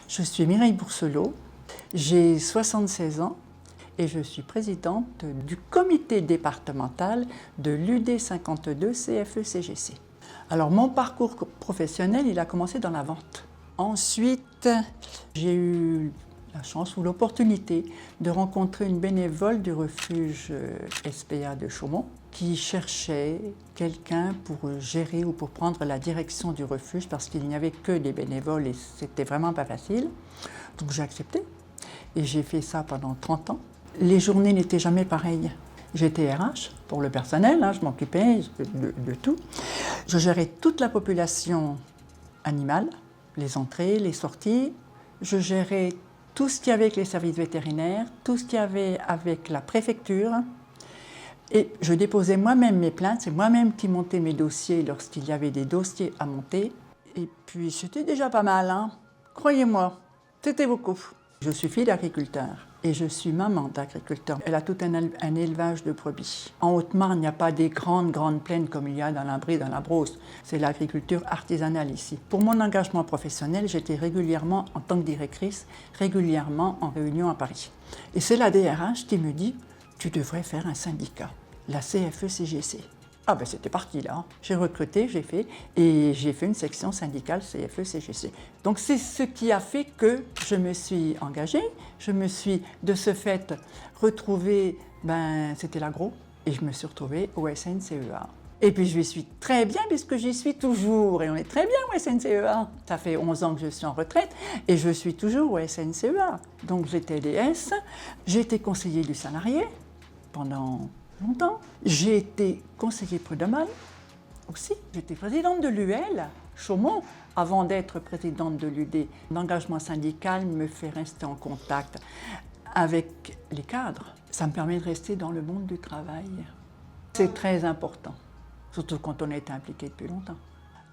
Je suis Mireille Bourselot, j'ai 76 ans et je suis présidente du comité départemental de l'UD 52 CFE-CGC. Alors mon parcours professionnel, il a commencé dans la vente. Ensuite, j'ai eu la chance ou l'opportunité de rencontrer une bénévole du refuge SPA de Chaumont qui cherchait quelqu'un pour gérer ou pour prendre la direction du refuge parce qu'il n'y avait que des bénévoles et c'était vraiment pas facile. Donc j'ai accepté et j'ai fait ça pendant 30 ans. Les journées n'étaient jamais pareilles. J'étais RH pour le personnel, je m'occupais de tout. Je gérais toute la population animale, les entrées, les sorties. Je gérais tout ce qu'il y avait avec les services vétérinaires, tout ce qu'il y avait avec la préfecture. Et je déposais moi-même mes plaintes, c'est moi-même qui montais mes dossiers lorsqu'il y avait des dossiers à monter. Et puis c'était déjà pas mal, croyez-moi, c'était beaucoup. Je suis fille d'agriculteur et je suis maman d'agriculteur. Elle a tout un élevage de brebis. En Haute-Marne, il n'y a pas des grandes plaines comme il y a dans la Brie, dans la Brosse. C'est l'agriculture artisanale ici. Pour mon engagement professionnel, j'étais régulièrement, en tant que directrice, régulièrement en réunion à Paris. Et c'est la DRH qui me dit « Tu devrais faire un syndicat, la CFE-CGC ». Ah ben c'était parti là, j'ai recruté, j'ai fait une section syndicale CFE-CGC. Donc c'est ce qui a fait que je me suis engagée, je me suis de ce fait retrouvée, c'était l'agro, et je me suis retrouvée au SNCEA. Et puis je suis très bien puisque j'y suis toujours, et on est très bien au SNCEA. Ça fait 11 ans que je suis en retraite et je suis toujours au SNCEA. Donc j'étais DS, j'ai été conseiller du salarié pendant longtemps. J'ai été conseiller prud'homal aussi. J'étais présidente de l'UL, Chaumont, avant d'être présidente de l'UD. L'engagement syndical me fait rester en contact avec les cadres. Ça me permet de rester dans le monde du travail. C'est très important, surtout quand on est impliqué depuis longtemps.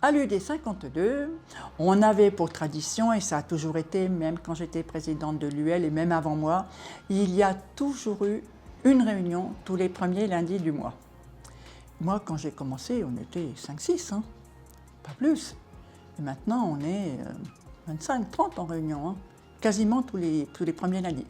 À l'UD 52, on avait pour tradition, et ça a toujours été, même quand j'étais présidente de l'UL et même avant moi, il y a toujours eu une réunion tous les premiers lundis du mois. Moi, quand j'ai commencé, on était 5-6, pas plus. Et maintenant, on est 25-30 en réunion, quasiment tous les premiers lundis.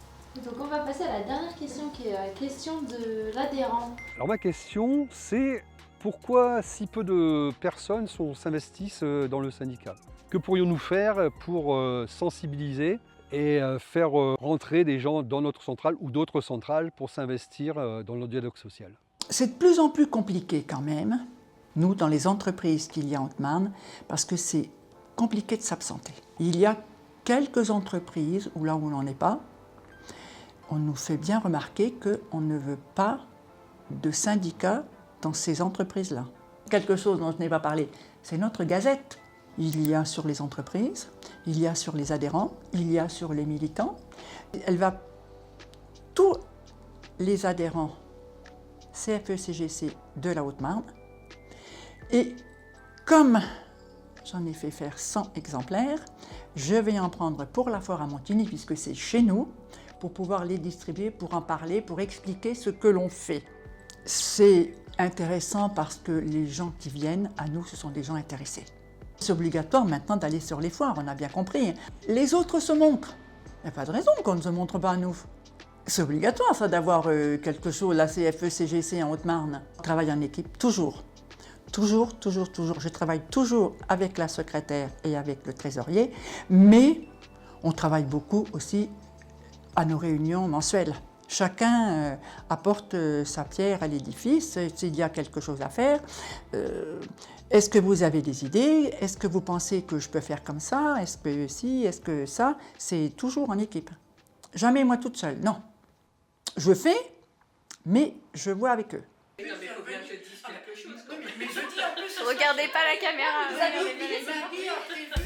Donc on va passer à la dernière question, qui est la question de l'adhérent. Alors ma question, c'est pourquoi si peu de personnes s'investissent dans le syndicat? Que pourrions-nous faire pour sensibiliser et faire rentrer des gens dans notre centrale ou d'autres centrales pour s'investir dans le dialogue social? C'est de plus en plus compliqué quand même, nous, dans les entreprises qu'il y a en Haute-Marne, parce que c'est compliqué de s'absenter. Il y a quelques entreprises où là où on n'en est pas, on nous fait bien remarquer qu'on ne veut pas de syndicats dans ces entreprises-là. Quelque chose dont je n'ai pas parlé, c'est notre gazette. Il y a sur les entreprises, il y a sur les adhérents, il y a sur les militants. Elle va tous les adhérents CFE-CGC de la Haute-Marne. Et comme j'en ai fait faire 100 exemplaires, je vais en prendre pour la foire à Montigny, puisque c'est chez nous, pour pouvoir les distribuer, pour en parler, pour expliquer ce que l'on fait. C'est intéressant parce que les gens qui viennent à nous, ce sont des gens intéressés. C'est obligatoire maintenant d'aller sur les foires, on a bien compris. Les autres se montrent. Il n'y a pas de raison qu'on ne se montre pas à nous. C'est obligatoire ça d'avoir quelque chose, la CFE-CGC en Haute-Marne. On travaille en équipe, toujours. Toujours. Je travaille toujours avec la secrétaire et avec le trésorier, mais on travaille beaucoup aussi à nos réunions mensuelles. Chacun apporte sa pierre à l'édifice, s'il y a quelque chose à faire. Est-ce que vous avez des idées? Est-ce que vous pensez que je peux faire comme ça? Est-ce que si? Est-ce que ça? C'est toujours en équipe. Jamais moi toute seule, non. Je fais, mais je vois avec eux. Regardez pas la caméra. Vous avez vu les